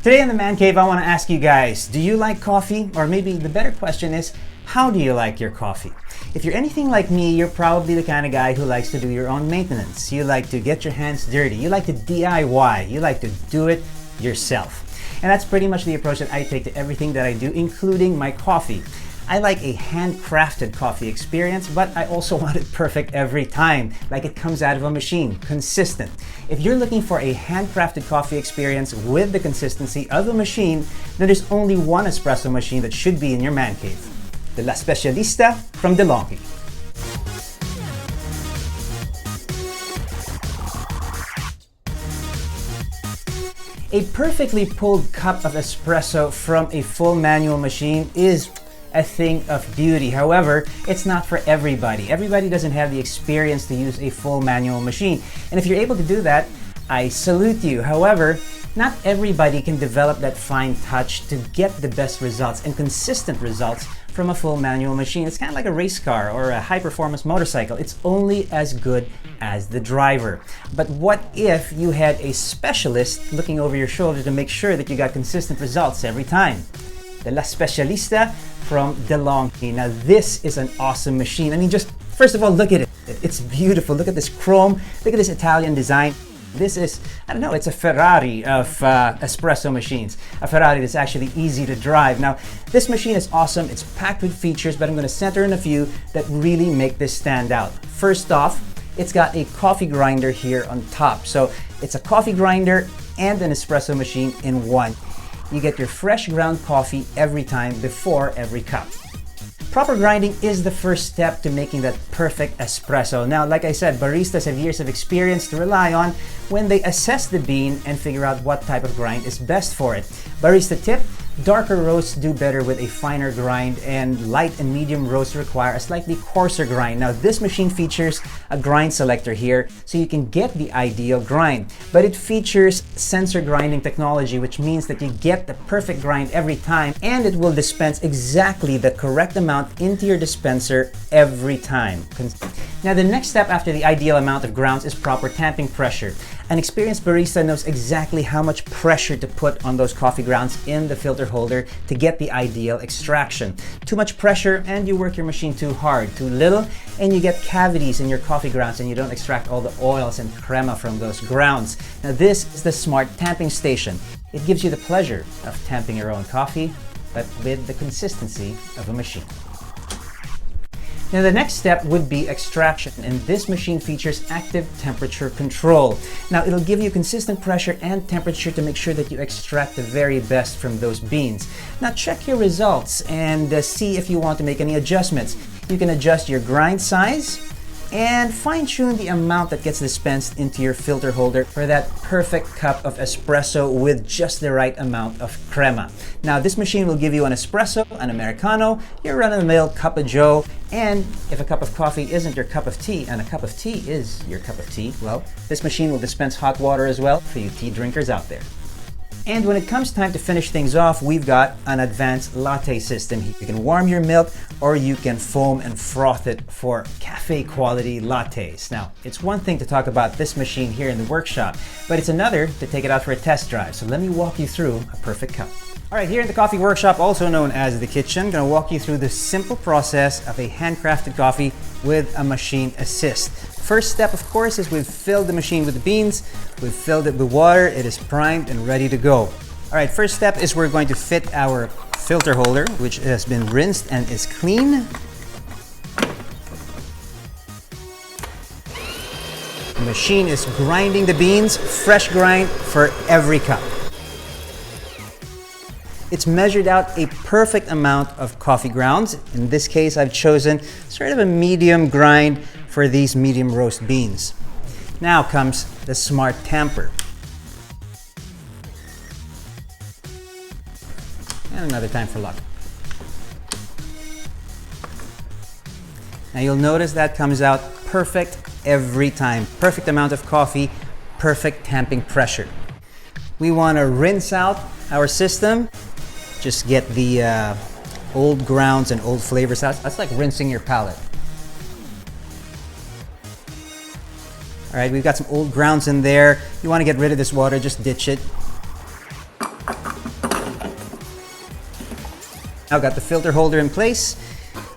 Today in the Man Cave, I want to ask you guys, do you like coffee? Or maybe the better question is, how do you like your coffee? If you're anything like me, you're probably the kind of guy who likes to do your own maintenance. You like to get your hands dirty. You like to DIY. You like to do it yourself. And that's pretty much the approach that I take to everything that I do, including my coffee. I like a handcrafted coffee experience, but I also want it perfect every time, like it comes out of a machine, consistent. If you're looking for a handcrafted coffee experience with the consistency of a machine, then there's only one espresso machine that should be in your man cave. The Specialista from DeLonghi. A perfectly pulled cup of espresso from a full manual machine is a thing of beauty. However, it's not for everybody. Everybody doesn't have the experience to use a full manual machine. And if you're able to do that, I salute you. However, not everybody can develop that fine touch to get the best results and consistent results from a full manual machine. It's kind of like a race car or a high-performance motorcycle. It's only as good as the driver. But what if you had a specialist looking over your shoulder to make sure that you got consistent results every time? The Specialista from DeLonghi. Now this is an awesome machine. I mean, just first of all, look at it. It's beautiful. Look at this chrome. Look at this Italian design. This is, I don't know, it's a Ferrari of espresso machines. A Ferrari that's actually easy to drive. Now, this machine is awesome. It's packed with features, but I'm going to center in a few that really make this stand out. First off, it's got a coffee grinder here on top. So it's a coffee grinder and an espresso machine in one. You get your fresh ground coffee every time before every cup. Proper grinding is the first step to making that perfect espresso. Now, like I said, baristas have years of experience to rely on when they assess the bean and figure out what type of grind is best for it. Barista tip: darker roasts do better with a finer grind, and light and medium roasts require a slightly coarser grind. Now, this machine features a grind selector here, so you can get the ideal grind. But it features sensor grinding technology, which means that you get the perfect grind every time, and it will dispense exactly the correct amount into your dispenser every time. Now, the next step after the ideal amount of grounds is proper tamping pressure. An experienced barista knows exactly how much pressure to put on those coffee grounds in the filter holder to get the ideal extraction. Too much pressure and you work your machine too hard. Too little and you get cavities in your coffee grounds and you don't extract all the oils and crema from those grounds. Now this is the smart tamping station. It gives you the pleasure of tamping your own coffee, but with the consistency of a machine. Now the next step would be extraction, and this machine features active temperature control. Now it'll give you consistent pressure and temperature to make sure that you extract the very best from those beans. Now check your results and see if you want to make any adjustments. You can adjust your grind size and fine-tune the amount that gets dispensed into your filter holder for that perfect cup of espresso with just the right amount of crema. Now this machine will give you an espresso, an Americano, your run-of-the-mill cup of joe, and if a cup of coffee isn't your cup of tea and a cup of tea is your cup of tea, well, this machine will dispense hot water as well for you tea drinkers out there. And when it comes time to finish things off, we've got an advanced latte system. You can warm your milk or you can foam and froth it for cafe quality lattes. Now, it's one thing to talk about this machine here in the workshop, but it's another to take it out for a test drive. So let me walk you through a perfect cup. All right, here in the coffee workshop, also known as the kitchen, I'm gonna walk you through the simple process of a handcrafted coffee with a machine assist. First step, of course, is we've filled the machine with the beans. We've filled it with water. It is primed and ready to go. All right, first step is we're going to fit our filter holder, which has been rinsed and is clean. The machine is grinding the beans, fresh grind for every cup. It's measured out a perfect amount of coffee grounds. In this case, I've chosen sort of a medium grind for these medium roast beans. Now comes the smart tamper. And another time for luck. Now you'll notice that comes out perfect every time. Perfect amount of coffee, perfect tamping pressure. We want to rinse out our system. Just get the old grounds and old flavors out. That's like rinsing your palate. All right, we've got some old grounds in there. You want to get rid of this water, just ditch it. Now got the filter holder in place.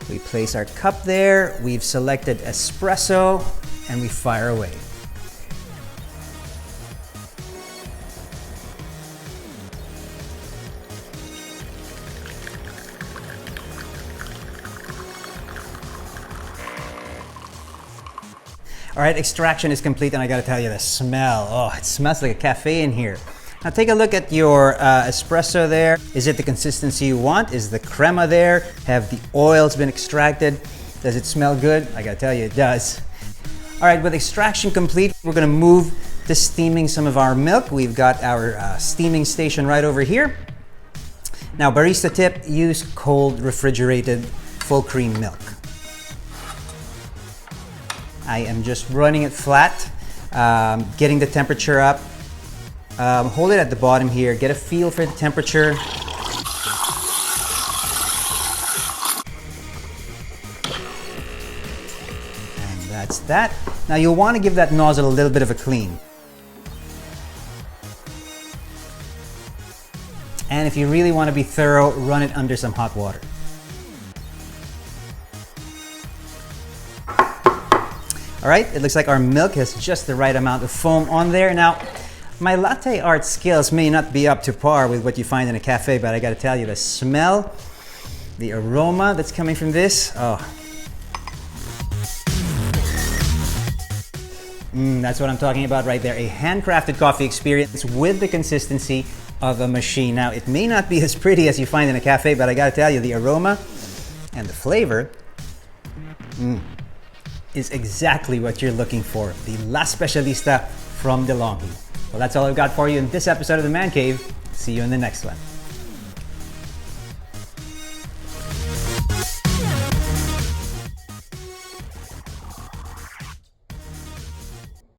We place our cup there. We've selected espresso and we fire away. All right, extraction is complete, and I gotta tell you, the smell. Oh, it smells like a cafe in here. Now take a look at your espresso there. Is it the consistency you want? Is the crema there? Have the oils been extracted? Does it smell good? I gotta tell you, it does. All right, with extraction complete, we're gonna move to steaming some of our milk. We've got our steaming station right over here. Now, barista tip, use cold refrigerated full cream milk. I am just running it flat, getting the temperature up. Hold it at the bottom here, get a feel for the temperature. And that's that. Now you'll want to give that nozzle a little bit of a clean. And if you really want to be thorough, run it under some hot water. All right, it looks like our milk has just the right amount of foam on there. Now, my latte art skills may not be up to par with what you find in a cafe, but I gotta tell you, the smell, the aroma that's coming from this, oh. That's what I'm talking about right there. A handcrafted coffee experience with the consistency of a machine. Now, it may not be as pretty as you find in a cafe, but I gotta tell you, the aroma and the flavor, is exactly what you're looking for. The La Specialista from DeLonghi. Well, that's all I've got for you in this episode of the Man Cave. See you in the next one.